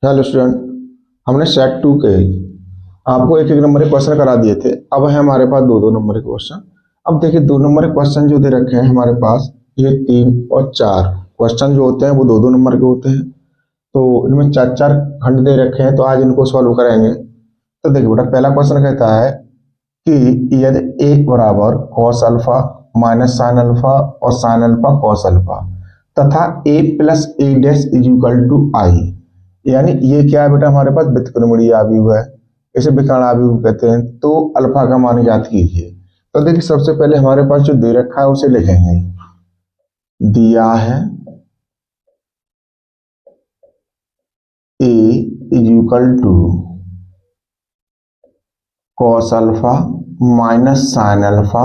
Hello student, हमने set 2 के आपको एक एक नंबर के क्वेश्चन करा दिए थे। अब है हमारे पास दो दो नंबर के क्वेश्चन। अब देखिए, दो नंबर के क्वेश्चन जो दे रखे हैं हमारे पास, ये 3 और 4 क्वेश्चन जो होते हैं वो दो दो नंबर के होते हैं। तो इनमें चार चार खंड दे रखे हैं, तो आज इनको सॉल्व करेंगे। तो देखिए बेटा, पहला क्वेश्चन कहता है कि यदि ए बराबर cos alpha minus sine alpha और साइन अल्फा कॉस अल्फा तथा A plus A dash is equal to I, यानी ये क्या है बेटा, हमारे पास व्युत्क्रमणीय आव्यूह है, इसे विकर्ण आव्यूह कहते हैं। तो अल्फा का मान ज्ञात कीजिए। तो देखिए, सबसे पहले हमारे पास जो दे रखा है उसे लिखेंगे। दिया है A is equal to cos alpha minus sine alpha,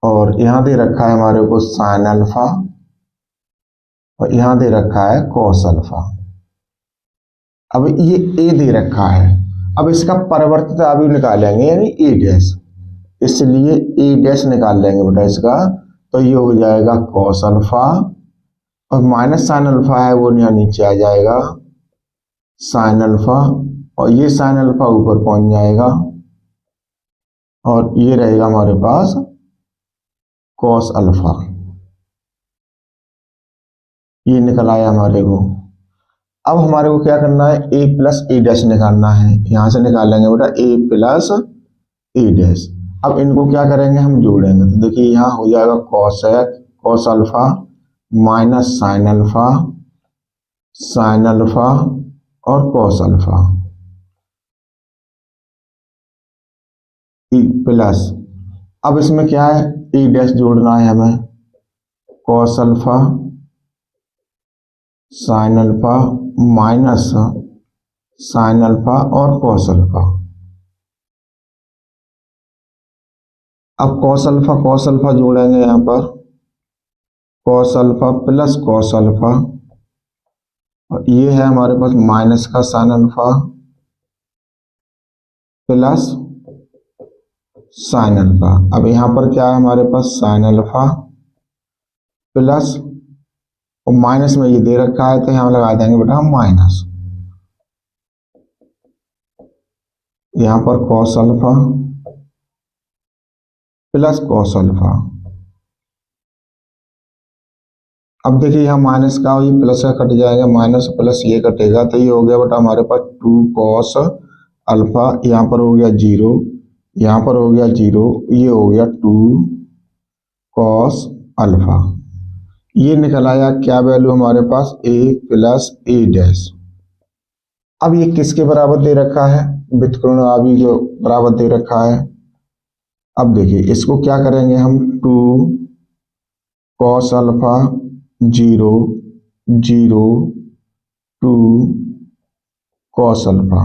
और यहां दे रखा है हमारे को साइन अल्फा, और यहां दे रखा है कॉस अल्फा। अब ये ए दे रखा है, अब इसका परिवर्तित आव्यूह निकालेंगे यानी ए डैश, इसलिए ए डैश निकाल लेंगे बेटा इसका। तो ये हो जाएगा कॉस अल्फा, और माइनस साइन अल्फा है वो यहाँ नीचे आ जाएगा साइन अल्फा, और ये साइन अल्फा ऊपर पहुंच जाएगा, और ये रहेगा हमारे पास कॉस अल्फा। ये निकल आया हमारे को। अब हमारे को क्या करना है, ए प्लस ए डैश निकालना है। यहां से निकालेंगे बेटा ए प्लस ए डैश। अब इनको क्या करेंगे, हम जोड़ेंगे। तो देखिए यहाँ हो जाएगा cos alpha minus sine alpha, sign alpha और कॉस अल्फा प्लस, अब इसमें क्या है, ए डैश जोड़ना है हमें, cos alpha sine alpha minus sine alpha और कॉस अल्फा। अब कॉस अल्फा जोड़ेंगे यहां पर, cos alpha plus cos alpha, और ये है हमारे पास माइनस का sine alpha plus sine alpha. अब यहां पर क्या है हमारे पास, साइन अल्फा प्लस, और माइनस में ये दे रखा है तो यहां लगा देंगे बेटा हम माइनस, यहां पर cos alpha plus cos alpha. अब देखिए यहाँ माइनस का और ये प्लस का कट जाएगा, माइनस प्लस ये कटेगा, तो ये हो गया बेटा हमारे पास 2 कॉस अल्फा, यहाँ पर हो गया 0, यहाँ पर हो गया 0, ये हो गया 2 कॉस अल्फा। ये निकल आया क्या वैल्यू हमारे पास, ए प्लस ए डैश। अब ये किसके बराबर दे रखा है, व्युत्क्रमण आव्यूह जो बराबर दे रखा है। अब देखिए इसको क्या करेंगे हम, 2 कॉस अल्फा 0 0 2 कॉस अल्फा।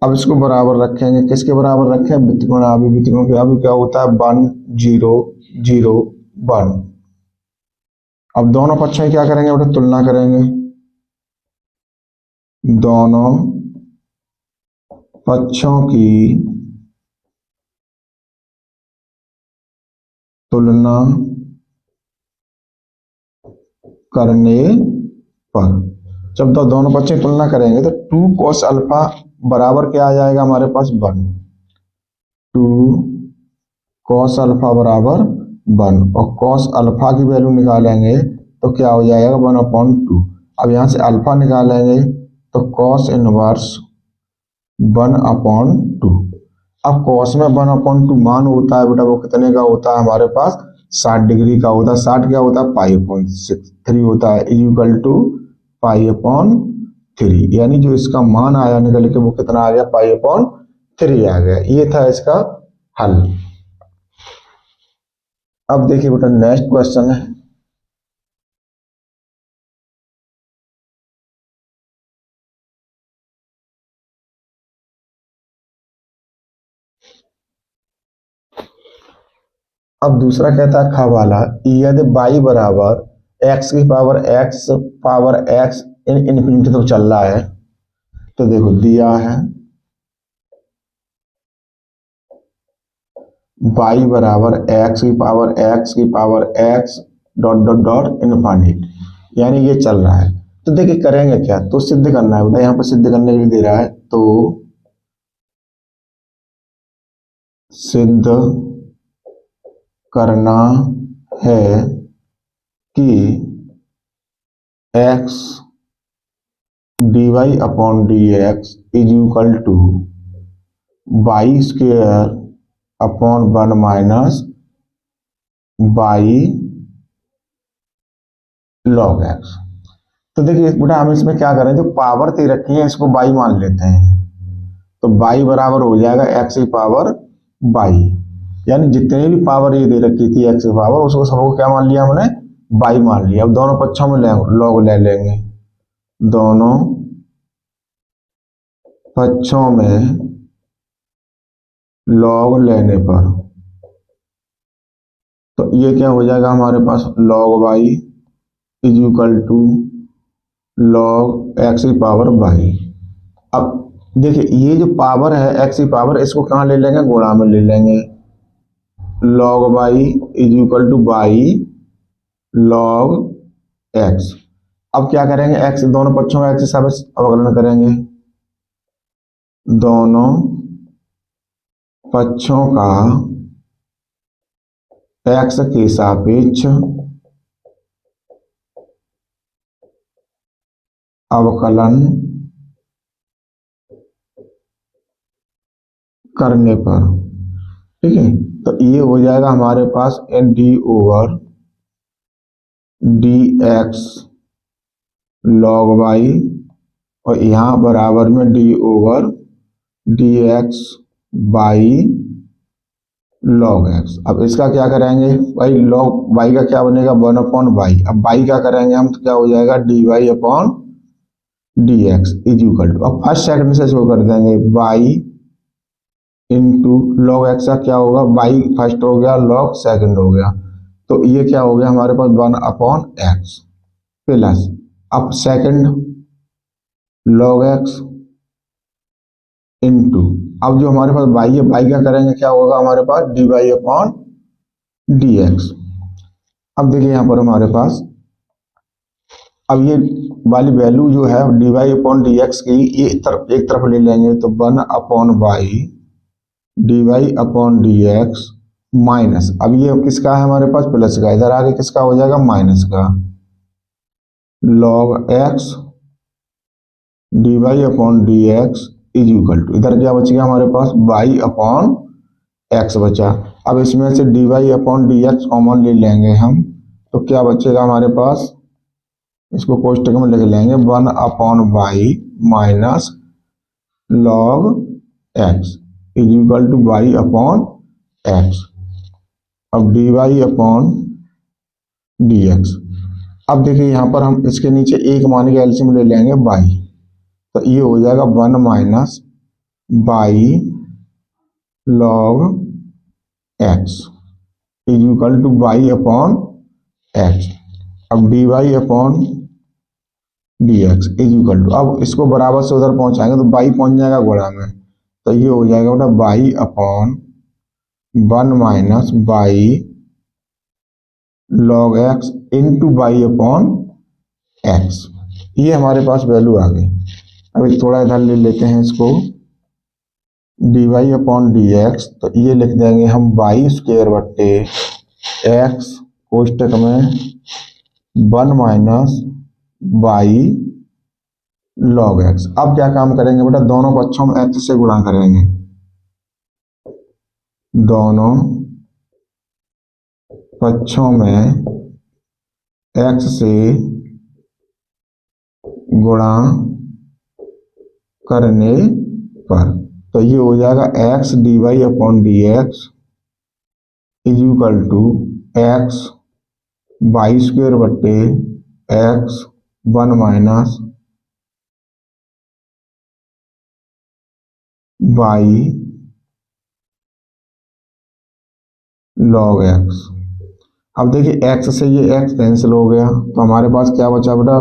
अब इसको बराबर रखेंगे, किसके बराबर रखें, व्युत्क्रमण आव्यूह। व्युत्क्रमण आव्यूह क्या होता है, 1 0 0 1। अब दोनों पक्षों की क्या करेंगे बेटा, तुलना करेंगे। दोनों पक्षों की तुलना करने पर, जब दोनों पक्षों की तुलना करेंगे तो 2 कॉस अल्फा बराबर क्या आ जाएगा हमारे पास, 1। 2 कॉस अल्फा बराबर 1, और कॉस अल्फा की वैल्यू निकालेंगे तो क्या हो जाएगा, 1/2। अब यहां से अल्फा निकालेंगे तो कॉस इनवर्स 1/2। अब कॉस में 1/2 मान होता है बेटा, वो कितने का होता है हमारे पास, 60 डिग्री का होता है। 60 क्या होता है, π/3 होता है, इज इक्वल टू π/3, यानी जो इसका मान आया निकल के वो कितना आ गया, π/3 आ गया। ये था इसका हल। अब देखिए बेटा, नेक्स्ट क्वेश्चन है, अब दूसरा कहता है खा वाला, यदि y बराबर x की पावर x इनफिनिटी तक चल रहा है। तो देखो दिया है y बराबर x की power x dot dot dot infinite, यानी ये चल रहा है। तो देखिए करेंगे क्या, तो सिद्ध करना है बेटा, यहाँ पर सिद्ध करने के लिए दे रहा है, तो सिद्ध करना है कि x dy upon d x is equal to y square upon 1 minus by log x. तो देखिए बेटा हम इसमें क्या करें, जो पावर दे रखी है इसको बाई मान लेते हैं, तो बाई बराबर हो जाएगा एक्स की पावर बाई, यानी जितने भी पावर ये दे रखी थी एक्स की पावर उसको सबको क्या मान लिया हमने, बाई मान लिया। अब दोनों पक्षों में लॉग ले लेंगे, दोनों पक्षों में लॉग लेने पर तो ये क्या हो जाएगा हमारे पास, log y is equal to log x की पावर बाई। अब देखिए ये जो पावर है एक्स की पावर, इसको कहाँ ले लेंगे, गुणा में ले लेंगे, log y is equal to by log x. अब क्या करेंगे, एक्स दोनों पक्षों में एक्स के सापेक्ष अवकलन करेंगे, दोनों पक्षों का एक्स के सापेक्ष अवकलन करने पर, ठीक है, तो ये हो जाएगा हमारे पास and d over d x log y, और यहाँ बराबर में d over d x by log x. अब इसका क्या करेंगे भाई, लॉग वाई का क्या बनेगा, 1 अपॉन वाई। अब वाई क्या करेंगे हम, तो क्या हो जाएगा d y upon d x is equal to, अब फर्स्ट सेकंड से शो कर देंगे, वाई इंटू लॉग एक्स का क्या होगा, वाई फर्स्ट हो गया लॉग सेकंड हो गया, तो ये क्या हो गया हमारे पास 1 अपॉन एक्स प्लस, अब सेकंड लॉग एक्स इंटू, अब जो हमारे पास वाई है, वाई क्या करेंगे, क्या होगा हमारे पास d y upon d x. अब देखिए यहाँ पर हमारे पास अब ये वाली वैल्यू जो है d y upon d x की ये एक तरफ ले लेंगे, तो 1 upon y d y upon d x minus, अब ये किसका है हमारे पास, प्लस का, इधर आगे किसका हो जाएगा, माइनस का, log x d y upon d x is equal to, इधर क्या बच गया हमारे पास, वाई अपॉन एक्स बचा। अब इसमें से d y upon d x common ले लेंगे हम, तो क्या बचेगा हमारे पास, इसको कोष्टक में लिख लेंगे, 1 upon y minus log x is equal to y upon x. अब d y upon d x, अब देखिए यहाँ पर हम इसके नीचे एक मान के एलसीएम ले लेंगे वाई, तो ये हो जाएगा 1 minus by log x is equal to y upon x. अब d y upon d x is equal to, अब इसको बराबर से उधर पहुंचाएंगे तो बाई पहुंच जाएगा गुणा में, तो ये हो जाएगा बेटा by upon 1 minus by log x into by upon x. ये हमारे पास वैल्यू आ गई। अभी थोड़ा इधर ले लेते हैं इसको, d y upon d x, तो ये लिख देंगे हम वाई स्क्वेयर बट्टे एक्स कोष्टक में 1 माइनस बाई लॉग एक्स। अब क्या काम करेंगे बेटा, दोनों पक्षों में एक्स से गुणा करेंगे, दोनों पक्षों में एक्स से गुणा करने पर, तो ये हो जाएगा x d y upon d x is equal to x y square बट्टे x 1 minus by log x. अब देखिए एक्स से ये एक्स कैंसिल हो गया, तो हमारे पास क्या बचा बेटा,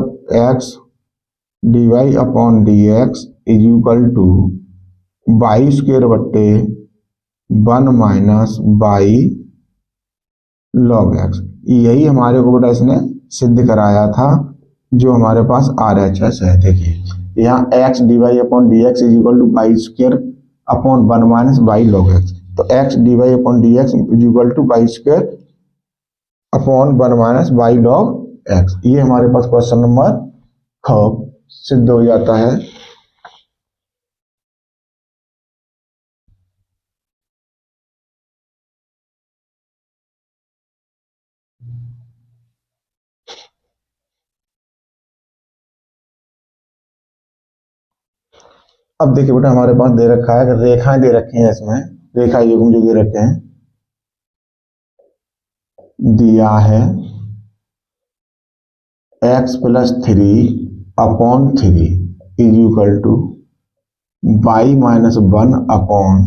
x d y upon d x is equal to by square बट्टे 1 माइनस बाई लॉग एक्स। यही हमारे को बेटा इसने सिद्ध कराया था जो हमारे पास RHS है। देखिए यहाँ x d y upon d x is equal to y square upon 1 minus y log x. तो x d y upon d x is equal to y square upon 1 minus y log x. ये हमारे पास question number ख सिद्ध हो जाता है। अब देखिए बेटा हमारे पास दे रखा है, रेखाएं दे रखी हैं, इसमें रेखा युग्म जो दे रखे हैं, दिया है x plus 3 upon 3 is equal to y minus 1 upon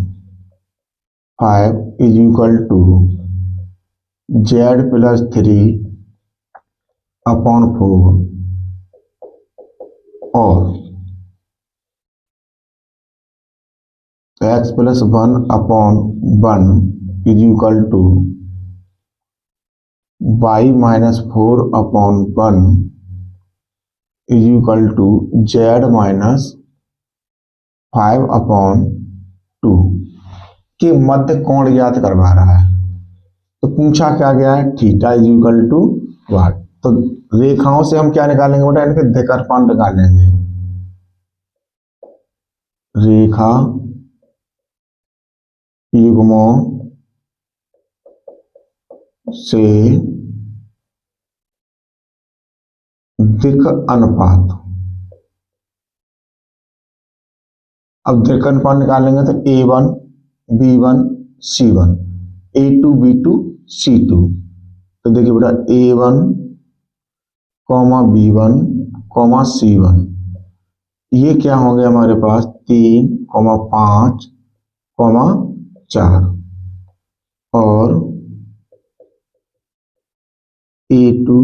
5 is equal to z plus 3 upon 4 और x plus 1 upon 1 is equal to y minus 4 upon 1 is equal to z minus 5 upon 2 के मध्य कोण ज्ञात करवा रहा है। तो पूछा क्या गया है, थीटा इज इक्वल टू वाट। तो रेखाओं से हम क्या निकालेंगे बेटा, इनके द्विकर्षण निकालेंगे। रेखा युग्मों से दिक् अनुपात। अब दिक् अनुपात निकालेंगे तो A1 B1 C1 A2 B2 C2। तो देखिए बेटा A1 B1 C1 ये क्या होंगे हमारे पास 3 5 4 और A2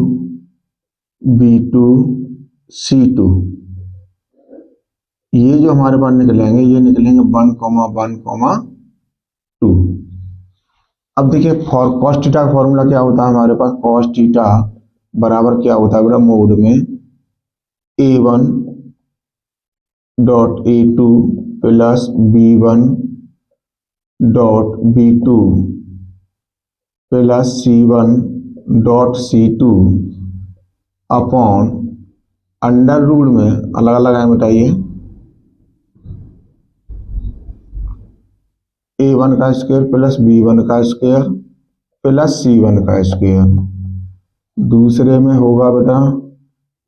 B2 C2 ये जो हमारे पास निकलेंगे ये निकलेंगे 1 1 2। अब देखिए कॉस थीटा का फॉर्मूला क्या होता है हमारे पास, कॉस थीटा बराबर क्या होता है बेटा, मोड में A1 dot A2 plus B1 dot B2 plus C1 dot C2 upon under root में अलग अलग है मिटाइए A1 का स्क्वायर प्लस B1 का स्क्वायर प्लस C1 का स्क्वायर। दूसरे में होगा बेटा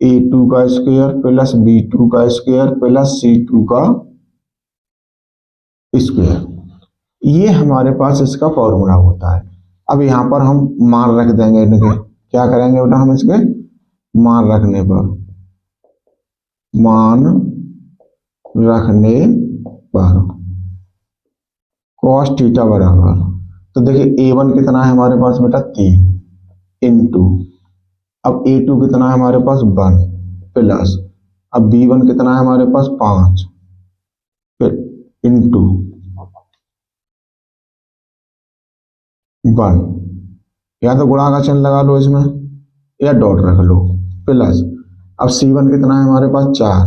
A2 का स्क्वायर प्लस B2 का स्क्वायर प्लस C2 का स्क्वायर। ये हमारे पास इसका फॉर्मूला होता है। अब यहाँ पर हम मान रख देंगे इनके, क्या करेंगे बेटा हम इसके मान रखने पर कॉस थीटा बराबर, तो देखिए A1 कितना है हमारे पास बेटा 3 इंटू, अब A2 कितना है हमारे पास 1 प्लस, अब B1 कितना है हमारे पास 5 फिर इंटू 1, या तो गुणा का चिन्ह लगा लो इसमें या डॉट रख लो प्लस, अब C1 कितना है हमारे पास 4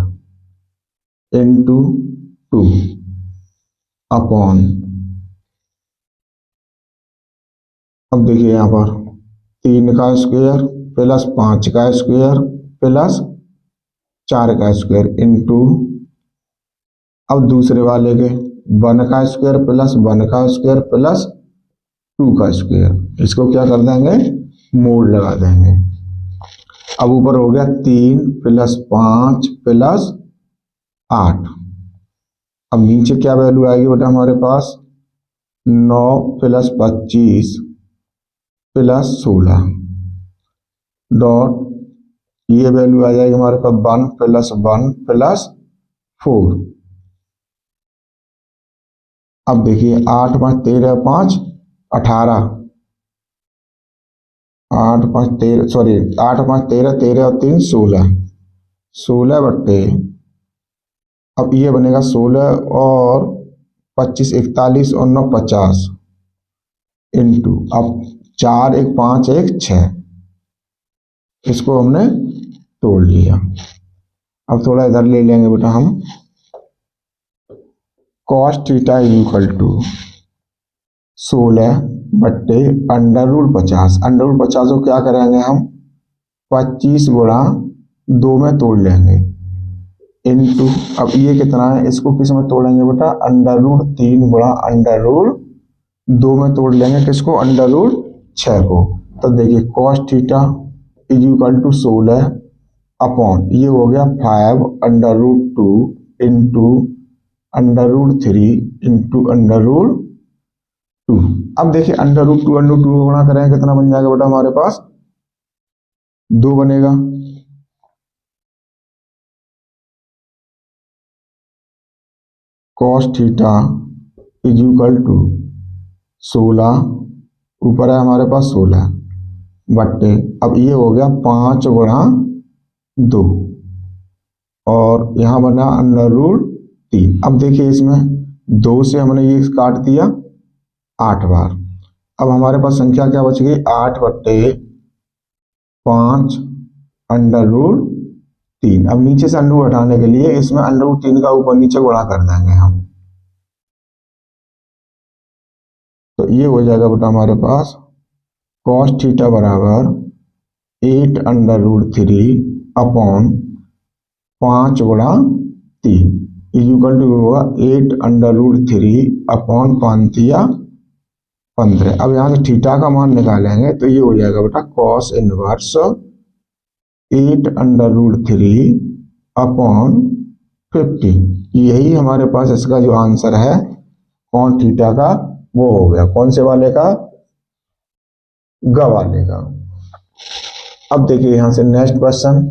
इंटू 2 अपॉन, अब देखिए यहाँ पर 3 का स्क्वायर प्लस 5 का स्क्वायर प्लस 4 का स्क्वायर इंटू, अब दूसरे वाले के 1 का स्क्वायर प्लस 1 का स्क्वायर प्लस 2 का स्क्वायर, इसको क्या कर देंगे मोड लगा देंगे। अब ऊपर हो गया 3 प्लस 5 प्लस 8, अब नीचे क्या वैल्यू आएगी बेटा हमारे पास 9 प्लस 25 प्लस 16 डॉट, ये वैल्यू आ जाएगी हमारे पास 1 प्लस 4। अब देखिए 8 5 13 5 18, 8 5 13 सॉरी 8 5 13 13 और 3 16 बट्टे, अब ये बनेगा 16 और 25 41 और 9 50 इंटू, अब 4 1 5 1 6, इसको हमने तोड़ लिया। अब थोड़ा इधर ले लेंगे बेटा हम, cos theta is equal to 16 बट्टे अंडर रूट 50। अंडर रूट 50 को क्या करेंगे हम 25 गुणा 2 में तोड़ लेंगे इनटू, अब ये कितना है, इसको किस में तोड़ेंगे बेटा, अंडर रूट 3 गुणा अंडर रूट 2 में तोड़ लेंगे, किसको, अंडर रूट 6 को। तो देखिए cos theta is equal to 16 upon ये हो गया 5 under root 2 into under root 3 into under root 2। अब देखिए अंडर रूट 2 अंडर 2 गुणा करेंगे कितना बन जाएगा बेटा, हमारे पास 2 बनेगा। cos theta is equal to 16, ऊपर है हमारे पास 16 बट्टे, अब ये हो गया 5 गुणा 2 और यहाँ बना अंडर रूट 3। अब देखिए इसमें 2 से हमने ये काट दिया 8 बार, अब हमारे पास संख्या क्या बच गई, 8 बट्टे 5 अंडर रूट 3। अब नीचे से अंडर हटाने के लिए इसमें अंडर रूट 3 का ऊपर नीचे गुणा कर देंगे हम, तो ये हो जाएगा बेटा हमारे पास cos थीटा बराबर 8 अंडर रूट 3 अपॉन 5 गुणा 3 इज इक्वल टू होगा 8 अंडर रूट 3 अपॉन 5 या 15। अब यहाँ से थीटा का मान निकालेंगे तो ये हो जाएगा बेटा cos inverse 8 under root 3 upon 15। यही हमारे पास इसका जो आंसर है कौन थीटा का, वो हो गया कौन से वाले का, ग वाले का। अब देखिए यहां से नेक्स्ट क्वेश्चन,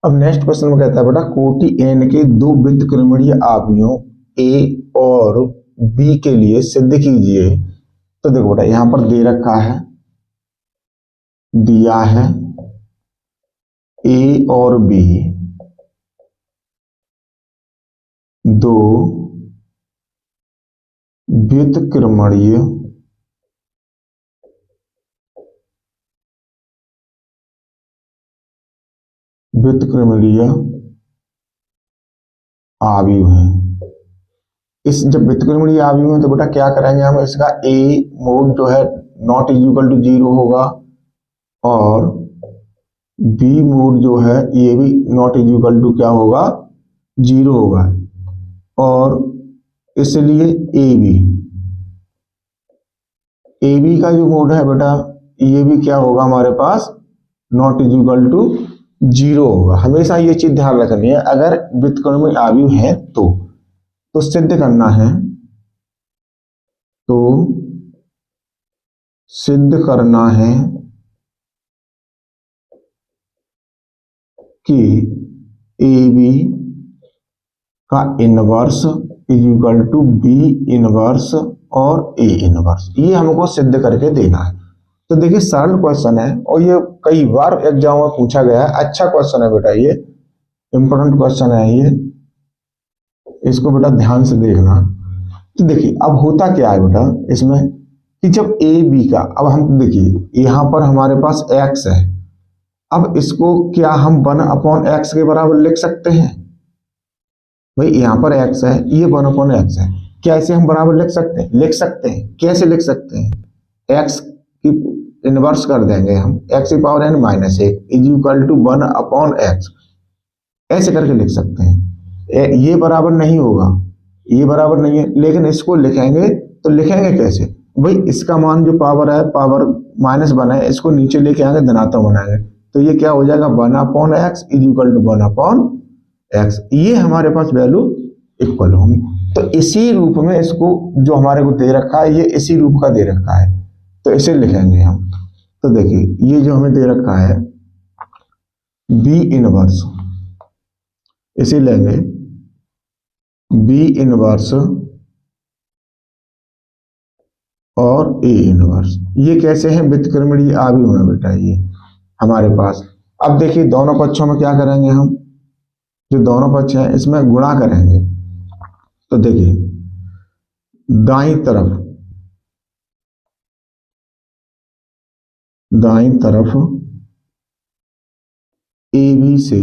अब नेक्स्ट क्वेश्चन में कहता है बेटा कोटि n के दो वृत्तक्रमीय आव्यूहों a और b के लिए सिद्ध कीजिए। तो देखो बेटा यहां पर दे रखा है, दिया है a और b दो व्युत्क्रमणीय आव्यूह हैं। इस जब व्युत्क्रमणीय आव्यूह है तो बेटा क्या करेंगे हम, इसका a मोड जो है नॉट इज इक्वल टू 0 होगा और b मोड जो है ये भी नॉट इज इक्वल टू क्या होगा, 0 होगा, और इसलिए ए बी का जो मोड है बेटा ये भी क्या होगा हमारे पास, नॉट इज इक्वल टू 0 होगा। हमेशा ये चीज ध्यान रखनी है, अगर व्युत्क्रमणीय आव्यूह है तो सिद्ध करना है, तो सिद्ध करना है कि ए बी का inverse is equal to B inverse और ए इनवर्स, ये हमको सिद्ध करके देना है। तो देखिए सरल क्वेश्चन है और ये कई बार एग्जाम में पूछा गया है, अच्छा क्वेश्चन है बेटा, ये इंपॉर्टेंट क्वेश्चन है ये, इसको बेटा ध्यान से देखना। तो देखिए अब होता क्या है बेटा इसमें कि जब ए बी का, अब हम देखिए यहाँ पर हमारे पास x है, अब इसको क्या हम 1/x के बराबर लिख सकते हैं, भाई यहाँ पर x है, ये 1/x है, क्या इसे हम बराबर लिख सकते हैं, लिख सकते हैं, कैसे लिख सकते हैं, x की इनवर्स कर देंगे हम, x की power n minus 1 is equal to 1/x, ऐसे करके लिख सकते हैं। ये बराबर नहीं होगा, ये बराबर नहीं है, लेकिन इसको लिखेंगे तो लिखेंगे कैसे, भाई इसका मान जो पावर है, पावर माइनस बनाए, इसको नीचे लेके आएंगे धनात्मक बनाएंगे, तो ये क्या हो जाएगा 1/x is equal to 1/x, ये हमारे पास वैल्यू इक्वल होंगी। तो इसी रूप में इसको जो हमारे को दे रखा है, ये इसी रूप का दे रखा है, तो इसे लिखेंगे हम। तो देखिए ये जो हमें दे रखा है बी इनवर्स, इसे लेंगे बी इनवर्स और ए इनवर्स, ये कैसे हैं, व्युत्क्रमणीय आव्यूह है बेटा, ये हमारे पास अब देखिए दोनों पक्षों में क्या करेंगे हम, जो दोनों पक्ष हैं इसमें गुणा करेंगे। तो देखिए दाईं तरफ ए बी से,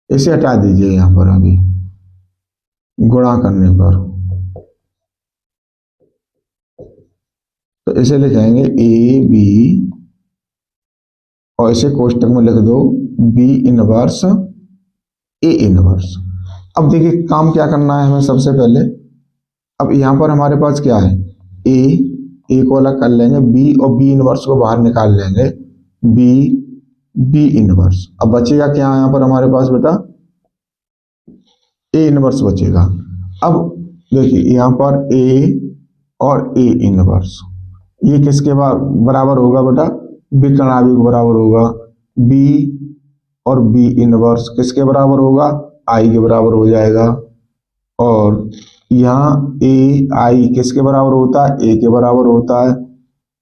इसे हटा दीजिए यहां पर अभी, गुणा करने पर तो इसे लिखेंगे ए बी, और इसे कोष्टक में लिख दो बी इनवर्स ए इनवर्स। अब देखिए काम क्या करना है हमें सबसे पहले। अब यहां पर हमारे पास क्या है, ए को अलग कर लेंगे, बी और बी इनवर्स को बाहर निकाल लेंगे, बी बी इनवर्स। अब बचेगा क्या यहाँ पर हमारे पास बेटा, ए इनवर्स बचेगा। अब देखिए यहाँ पर ए और ए इनवर्स, ये किसके बराबर होगा बेटा, विकर्णादि के बराबर होगा। बी और बी इनवर्स किसके बराबर होगा, आई के बराबर हो जाएगा। और यहाँ ए आई किसके बराबर होता है, ए के बराबर होता है।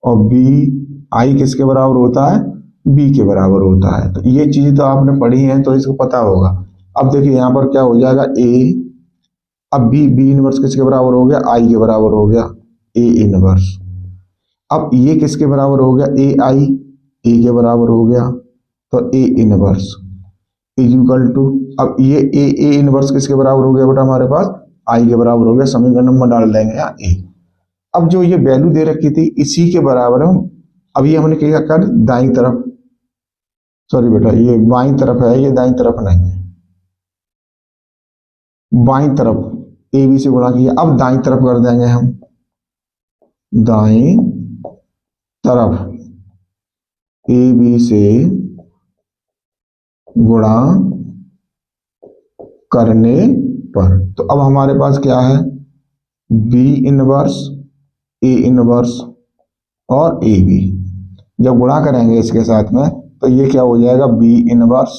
और बी आई किसके बराबर होता है, बी के बराबर होता है। तो ये चीज तो आपने पढ़ी है तो इसको पता होगा। अब देखिए यहाँ पर क्या हो जाएगा, ए, अब बी इनवर्स किसके बराबर हो गया, आई के बराबर हो गया, ए इनवर्स। अब ये किसके बराबर हो गया, ए आई, ए के बराबर हो गया, तो A inverse is equal to, अब ये ए इनवर्स किसके बराबर हो गया बेटा हमारे पास, आई के बराबर हो गया। समीकरण नंबर डाल देंगे यहाँ ए। अब जो ये वैल्यू दे रखी थी इसी के बराबर हम, अब ये हमने क्या कर दाईं तरफ, सॉरी बेटा ये बाईं तरफ है, ये दाईं तरफ नहीं है, बाईं तरफ ए बी से गुणा किया। अब दाईं तरफ कर देंगे हम, दाईं तरफ ए बी से गुणा करने पर, तो अब हमारे पास क्या है, बी इनवर्स ए इनवर्स और ए बी, जब गुणा करेंगे इसके साथ में तो ये क्या हो जाएगा, बी इनवर्स।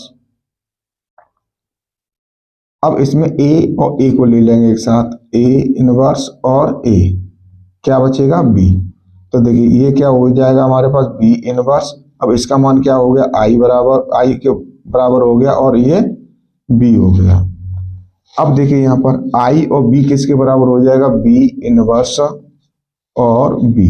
अब इसमें ए और ए को ले लेंगे एक साथ, ए इनवर्स और ए, क्या बचेगा, बी। तो देखिए ये क्या हो जाएगा हमारे पास, बी इनवर्स। अब इसका मान क्या हो गया, आई बराबर, आई के बराबर हो गया, और ये बी हो गया। अब देखिए यहाँ पर आई और बी किसके बराबर हो जाएगा, बी इनवर्स और बी।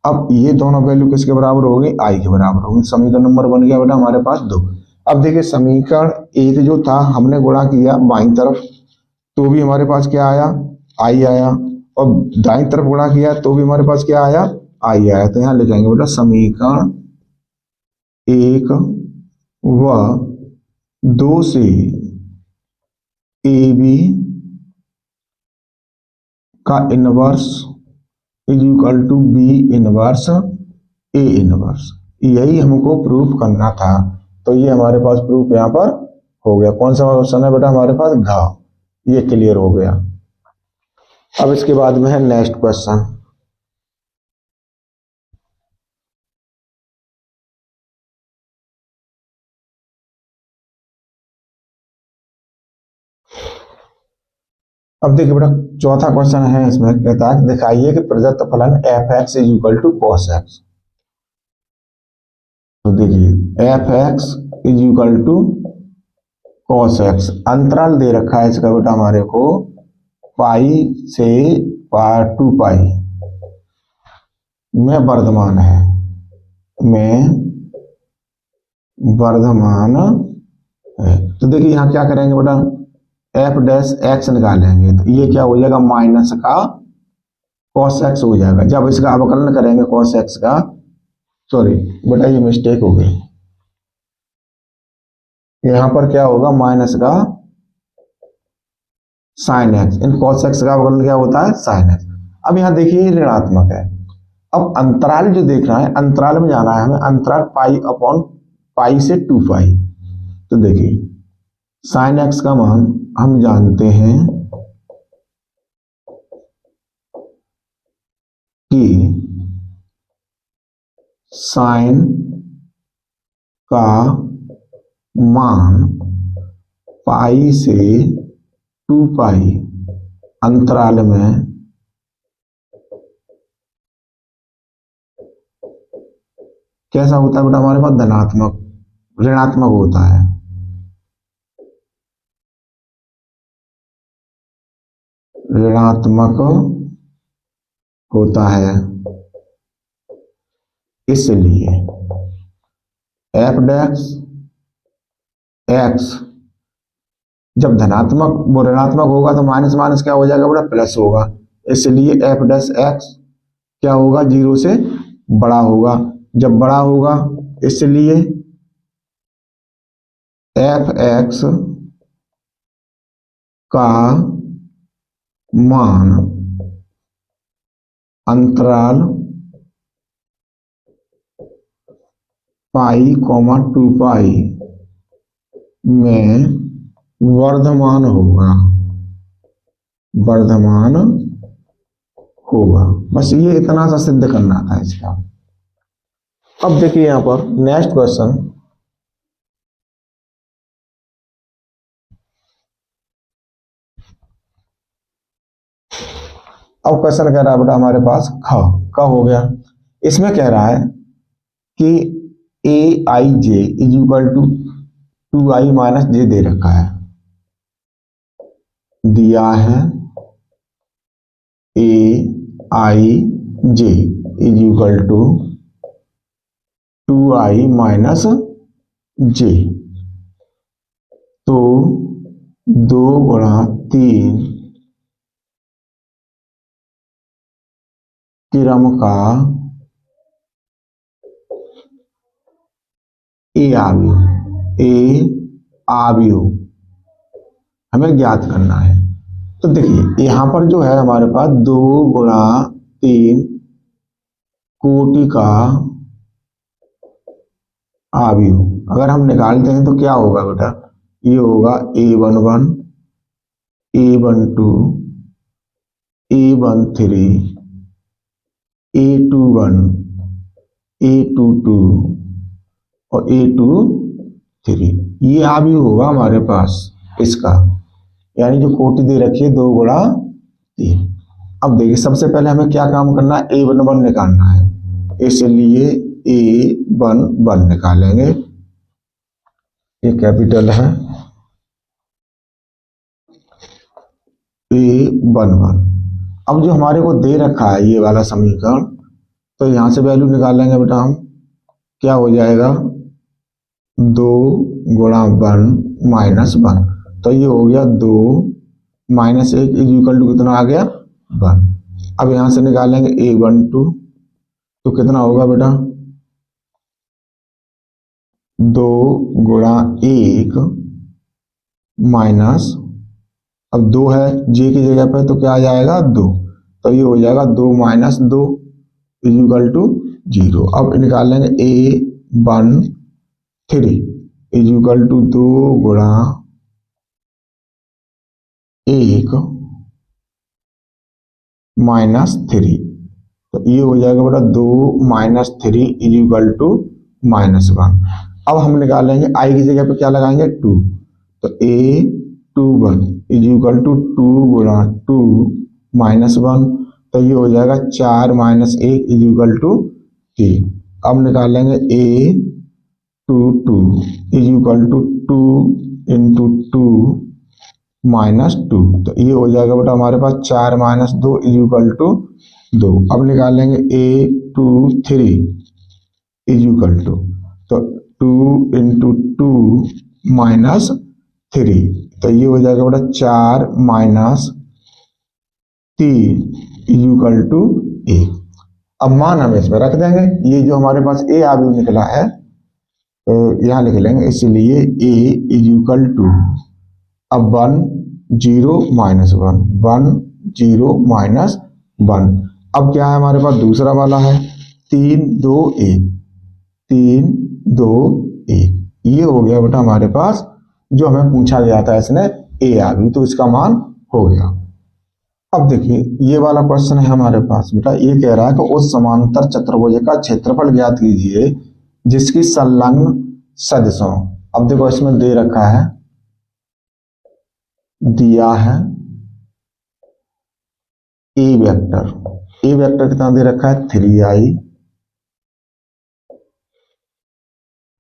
अब ये दोनों वैल्यू किसके बराबर हो गई, आई के बराबर हो गई। समीकरण नंबर बन गया बेटा हमारे पास 2। अब देखिए समीकरण एक जो था हमने गुणा किया बाईं तरफ, तो भी हमारे पास क्या आया, आई आया, और दाईं तरफ गुणा किया तो भी हमारे पास क्या आया, आई आया। तो यहां लिखेंगे बेटा समीकरण 1 व 2 से ए बी का inverse is equal to B inverse A inverse, यही हमको प्रूफ करना था। तो ये हमारे पास प्रूफ यहाँ पर हो गया। कौन सा ऑप्शन है बेटा हमारे पास, घ, ये क्लियर हो गया। अब इसके बाद में है नेक्स्ट क्वेश्चन। अब देखिए बेटा चौथा क्वेश्चन है, इसमें कहता है दिखाइए कि प्रदत्त फलन f x is equal to cos x. तो देखिए f x is equal to cos x, अंतराल दे रखा है इसका बेटा हमारे को पाई से 2 पाई में वर्धमान है, में वर्धमान है। तो देखिए यहाँ क्या करेंगे बेटा, एफ डैश एक्स निकालेंगे, तो ये क्या हो जाएगा, माइनस का कॉस एक्स हो जाएगा। जब इसका अवकलन करेंगे कॉस एक्स का, सॉरी बेटा ये मिस्टेक हो गई, यहां पर क्या होगा, माइनस का साइन एक्स। इन कॉस एक्स का अवकलन क्या होता है, साइन एक्स। अब यहां देखिए ऋणात्मक है। अब अंतराल जो देख रहा है, अंतराल में जाना है हमें, अंतराल पाई अपॉन पाई से 2 पाई। तो देखिए साइन एक्स का मान हम जानते हैं कि साइन का मान पाई से 2 पाई अंतराल में कैसा होता है बेटा हमारे पास, धनात्मक, ऋणात्मक होता है। ऋणात्मक होता है, इसलिए एफ डैश एक्स जब धनात्मक वो ऋणात्मक होगा तो माइनस माइनस क्या हो जाएगा बेटा, प्लस होगा। इसलिए एफ डैश एक्स क्या होगा, जीरो से बड़ा होगा। जब बड़ा होगा इसलिए एफ एक्स का मान अंतराल पाई कॉमा 2 पाई में वर्धमान होगा, वर्धमान होगा। बस ये इतना सा सिद्ध करना था इसका। अब देखिए यहां पर नेक्स्ट क्वेश्चन, अब क्वेश्चन कह रहा है बेटा हमारे पास ख हो गया। इसमें कह रहा है कि a i j is equal to 2i minus j दे रखा है, दिया है a i j is equal to 2i minus j, तो 2 गुणा 3 क्रम का ए आव्यूह हमें ज्ञात करना है। तो देखिए यहां पर जो है हमारे पास 2 गुणा 3 कोटि का आव्यूह अगर हम निकालते हैं तो क्या होगा बेटा, ये होगा A11 A12 A13 A21 A22 और A23, ये आव्यूह होगा हमारे पास इसका, यानी जो कोटि दे रखी है 2 गुणा 3। अब देखिए सबसे पहले हमें क्या काम करना है, A11 निकालना है, इसलिए A11 निकालेंगे, ये कैपिटल है A11। अब जो हमारे को दे रखा है ये वाला समीकरण, तो यहां से वैल्यू निकालेंगे बेटा हम, क्या हो जाएगा 2 गुणा 1 माइनस 1, तो ये हो गया 2 माइनस 1 इज इक्वल टू कितना आ गया 1। अब यहां से निकालेंगे A12, तो कितना होगा बेटा 2 गुणा 1 माइनस, अब 2 है जे की जगह पे तो क्या आ जाएगा 2, तो ये हो जाएगा 2 माइनस 2 इज इक्वल टू 0। अब निकाल लेंगे A13 इज इक्वल टू 2 गुणा 1 माइनस 3, तो ये हो जाएगा बेटा 2 माइनस 3 इज इक्वल टू -1। अब हम निकालेंगे आई की जगह पे क्या लगाएंगे 2, तो A21 इज इक्वल टू 2 गुणा 2 माइनस 1, तो ये हो जाएगा 4 माइनस 1 इज इक्वल टू 3। अब निकालेंगे A22 is equal to 2 into 2 minus 2, तो ये हो जाएगा बेटा हमारे पास 4 माइनस 2 इज इक्वल टू 2। अब निकालेंगे A23 इज इक्वल टू, तो 2 इंटू 2 माइनस 3, तो ये हो जाएगा बेटा 4 माइनस 3 इज इक्वल टू 1। अब मान हम इसमें रख देंगे, ये जो हमारे पास ए आव्यूह निकला है तो यहां लिख लेंगे, इसलिए ए इज इक्वल टू, अब 1 0 माइनस 1 1 0 माइनस 1। अब क्या है हमारे पास दूसरा वाला है 3 2 1 3 2 1, ये हो गया बेटा हमारे पास जो हमें पूछा गया था इसने ए आव्यूह, तो इसका मान हो गया। अब देखिए ये वाला क्वेश्चन है हमारे पास बेटा, ये कह रहा है कि उस समांतर चतुर्भुज का क्षेत्रफल ज्ञात कीजिए जिसकी संलग्न सदिशों, अब देखो इसमें दे रखा है, दिया है ए वेक्टर कितना दे रखा है 3i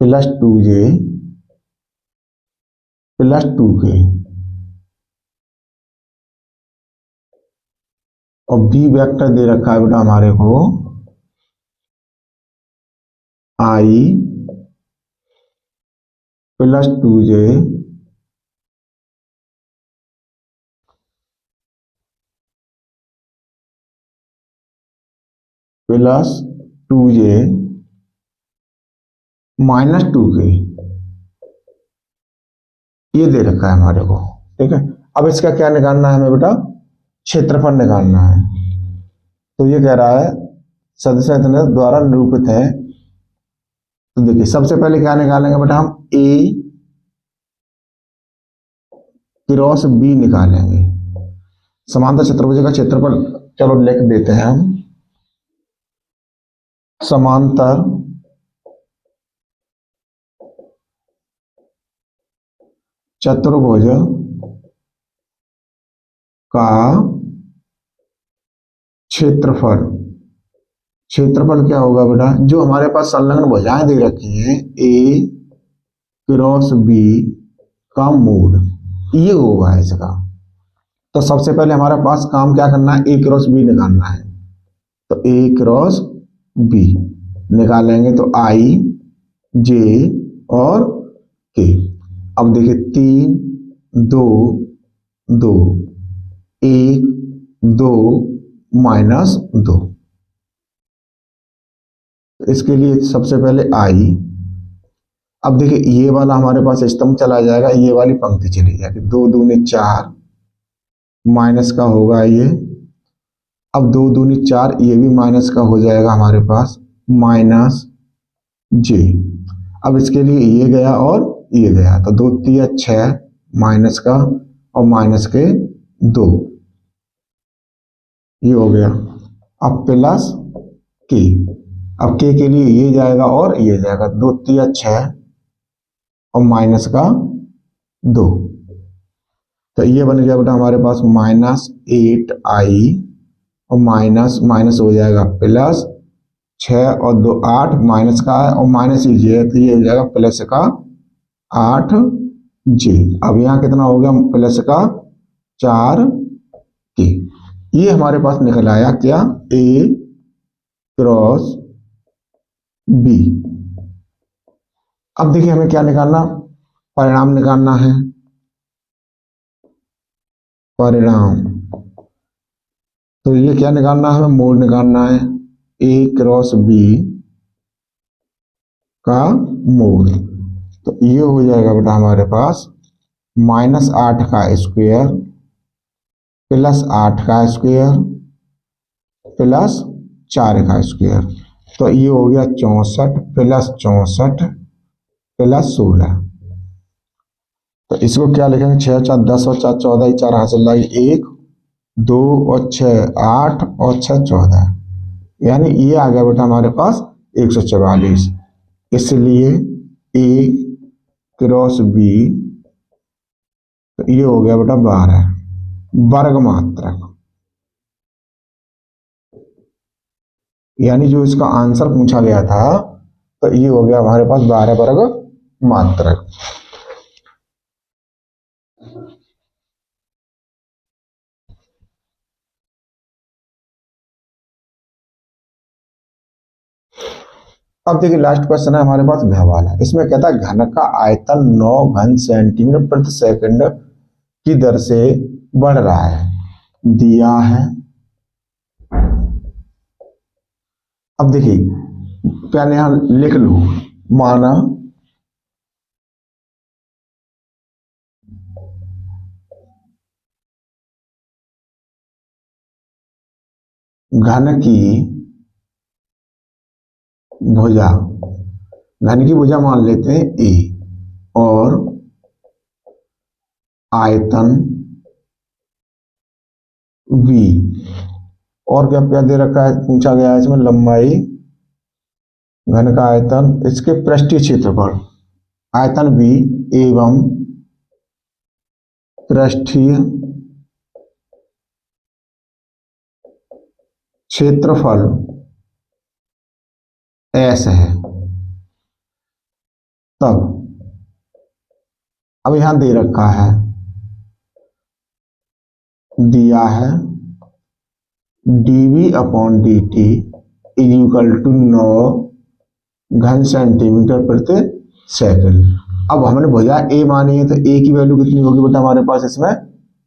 plus 2j plus 2k, और बी वेक्टर दे रखा है बेटा हमारे को i plus 2j plus 2j minus 2k, ये दे रखा है हमारे को। ठीक है, अब इसका क्या निकालना है हमें बेटा, क्षेत्रफल निकालना है। तो ये कह रहा है सदिश द्वारा निरूपित है। तो देखिए सबसे पहले क्या निकालेंगे बेटा, हम ए क्रॉस बी निकालेंगे। समांतर चतुर्भुज का क्षेत्रफल चलो लिख देते हैं हम, समांतर चतुर्भुज का क्षेत्रफल, क्षेत्रफल क्या होगा बेटा, जो हमारे पास संलग्न भुजाएं दे रखी हैं ए क्रॉस बी का मूल, ये होगा इसका। तो सबसे पहले हमारे पास काम क्या करना है, ए क्रॉस बी निकालना है। तो ए क्रॉस बी निकालेंगे तो आई जे और के। अब देखिए 3 2 2 1 2 माइनस 2, इसके लिए सबसे पहले आई। अब देखिए ये वाला हमारे पास स्तंभ चला जाएगा, ये वाली पंक्ति चली जाएगी, 2 दूनी 4 माइनस का होगा ये। अब 2 दूनी 4, ये भी माइनस का हो जाएगा हमारे पास, माइनस जे। अब इसके लिए ये गया और ये गया, तो 2 3 6 माइनस का और माइनस के 2, ये हो गया। अब प्लस के, अब के लिए ये जाएगा और ये जाएगा, 2 3 6 और माइनस का 2, तो ये बन गया बेटा हमारे पास -8i और माइनस माइनस हो जाएगा प्लस 6 और 2 8, माइनस का है और माइनस ये है, तो ये हो जाएगा प्लस का 8j। अब यहाँ कितना हो गया, प्लस का 4k। ये हमारे पास निकल आया क्या, ए क्रॉस बी। अब देखिए हमें क्या निकालना, परिणाम निकालना है, परिणाम। तो ये क्या निकालना है, मूल निकालना है, ए क्रॉस बी का मूल। तो ये हो जाएगा बेटा हमारे पास -8 का स्क्वायर प्लस 8 का स्क्वायर प्लस 4 का स्क्वायर, तो ये हो गया 64 प्लस 64 प्लस 16। तो इसको क्या लिखेंगे, 6 4 10 और 4 14, 4 हासिल लाई 1 2 और 6 8 और 6 14, यानी ये आ गया बेटा हमारे पास 144। इसलिए ए क्रॉस बी, तो ये हो गया बेटा 12 वर्ग मात्रक, यानी जो इसका आंसर पूछा गया था, तो ये हो गया हमारे पास 12 वर्ग मात्रक। अब देखिए लास्ट क्वेश्चन है हमारे पास घ वाला। इसमें कहता है घन का आयतन 9 घन सेंटीमीटर प्रति सेकंड की दर से बढ़ रहा है, दिया है। अब देखिए पहले यहां लिख लो, माना घन की भुजा, घन की भुजा मान लेते हैं ए, और आयतन v, और क्या क्या दे रखा है, पूछा गया है इसमें लंबाई, घन का आयतन, इसके पृष्ठीय क्षेत्रफल आयतन v एवं पृष्ठीय क्षेत्रफल s है। तब अब यहां दे रखा है, दिया है dv upon dt is equal to 9 घन सेंटीमीटर प्रति सेकंड। अब हमने भुजा a मानी है तो a की वैल्यू कितनी होगी बेटा हमारे पास इसमें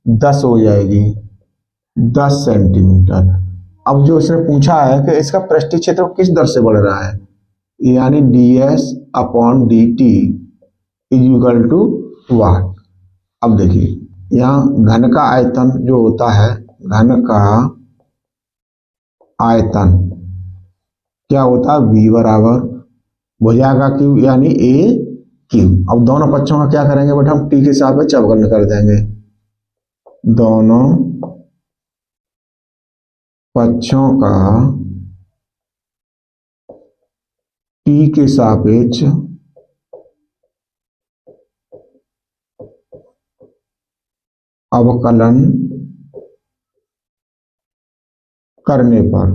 10 हो जाएगी, 10 सेंटीमीटर। अब जो इसने पूछा है कि इसका पृष्ठीय क्षेत्र किस दर से बढ़ रहा है, यानी ds upon dt is equal to what. अब देखिए यहाँ घन का आयतन जो होता है, घन का आयतन क्या होता है, v बराबर भुजा का क्यू यानी a क्यू। अब दोनों पक्षों का क्या करेंगे बेटा, हम t के सापेक्ष अवकलन कर देंगे, दोनों पक्षों का t के सापेक्ष अवकलन करने पर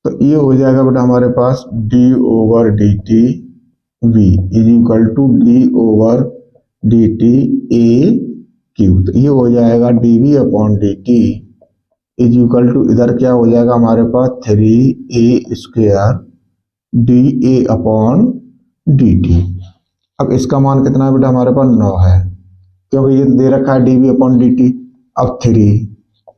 तो ये हो जाएगा बेटा हमारे पास d over d t v is equal to d over d t a cube. तो ये हो जाएगा dv upon d t is equal to, इधर क्या हो जाएगा हमारे पास 3a square d a upon d t. अब इसका मान कितना है बेटा हमारे पास 9 है, क्योंकि ये दे रखा है dv अपॉन डी टी। अब 3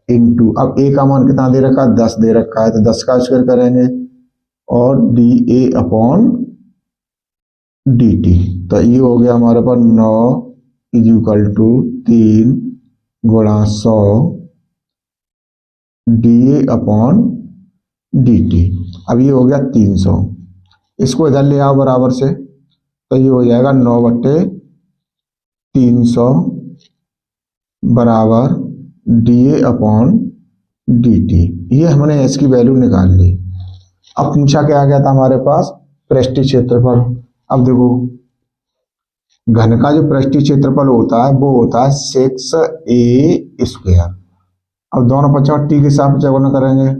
इंटू, अब a का मान कितना दे रखा है, 10 दे रखा है, तो 10 का स्क्वायर करेंगे और D a upon d T. तो ये हो गया हमारे पास 9 इज इक्वल टू 3 गुणा 100 D a upon d t. अब ये हो गया 300, इसको इधर ले आओ बराबर से, तो ये हो जाएगा 9/300 बराबर D a upon d T. ये हमने इसकी वैल्यू निकाल ली। अब पूछा क्या आ गया था हमारे पास, पृष्ठीय क्षेत्रफल। अब देखो घन का जो पृष्ठीय क्षेत्रफल होता है वो होता है 6a स्क्वायर। अब दोनों पक्षों टी के सापेक्ष अवकलन करेंगे,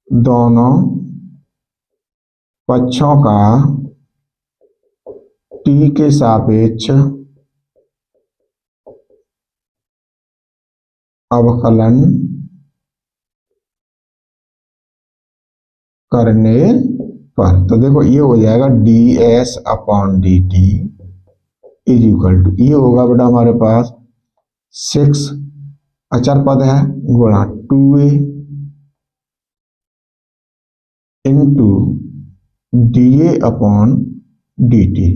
दोनों पक्षों का टी के सापेक्ष अवकलन करने पर तो देखो ये हो जाएगा ds upon d t is equal to, ये होगा बेटा हमारे पास 6 अचर पद है गुणा 2a into D a upon d t.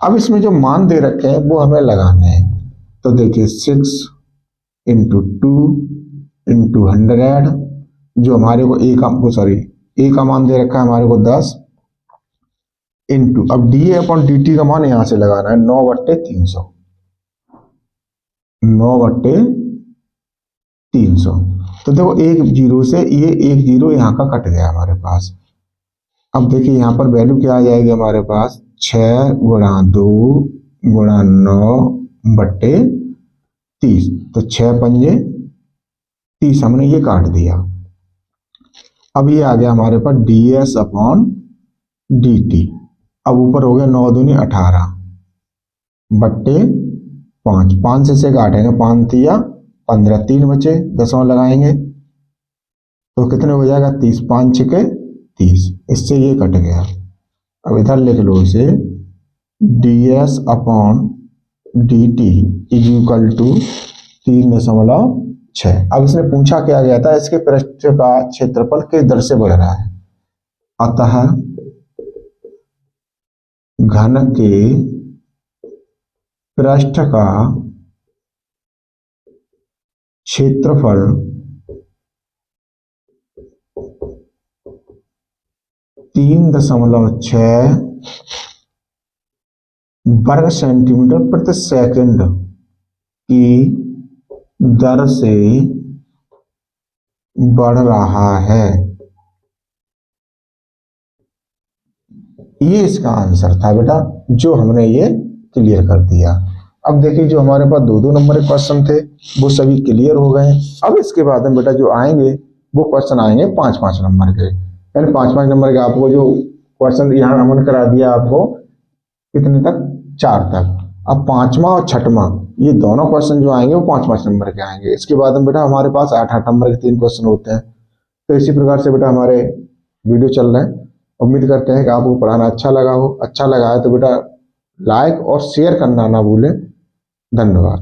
अब इसमें जो मान दे रखे हैं वो हमें लगाने हैं, तो देखिए 6 इंटू 2 इंटू 100 जो हमारे को ए का मान दे रखा है हमारे को 10 इंटू, अब D a upon d T का मान यहां से लगाना है 9/300, 9/300। तो देखो एक जीरो से ये एक जीरो यहाँ का कट गया हमारे पास। अब देखिए यहाँ पर वैल्यू क्या आ जाएगी हमारे पास, 6 गुणा 2 गुणा 9/30, तो 6 पंजे 30, हमने ये काट दिया। अब ये आ गया हमारे पास ds अपॉन डी टी। अब ऊपर हो गया 9 दूनी 18/5, 5 से काटेंगे, 5 तिया 15, 3 बचे, दसवां लगाएंगे तो कितने हो जाएगा 30, 5 छके 30, इससे ये कट गया। अब इधर लिख लो इसे ds upon d t is equal to 3.6। अब इसने पूछा क्या गया था, इसके पृष्ठ का क्षेत्रफल किस दर से बढ़ रहा है। अतः घन के पृष्ठ का क्षेत्रफल तीन 3.6 वर्ग सेंटीमीटर प्रति सेकंड की दर से बढ़ रहा है। ये इसका आंसर था बेटा, जो हमने ये क्लियर कर दिया। अब देखिए जो हमारे पास 2-2 नंबर के क्वेश्चन थे वो सभी क्लियर हो गए। अब इसके बाद में बेटा जो आएंगे वो क्वेश्चन आएंगे 5-5 नंबर के, यानी 5-5 नंबर के आपको जो क्वेश्चन यहाँ अमन करा दिया आपको कितने तक, 4 तक। अब 5वां और 6वां ये दोनों क्वेश्चन जो आएंगे वो 5-5 नंबर के आएंगे। इसके बाद में बेटा हमारे पास 8-8 नंबर के 3 क्वेश्चन होते हैं। तो इसी प्रकार से बेटा हमारे वीडियो चल रहे हैं। उम्मीद करते हैं कि आपको पढ़ाना अच्छा लगा हो। अच्छा लगा है तो बेटा लाइक और शेयर करना ना भूलें। धन्यवाद।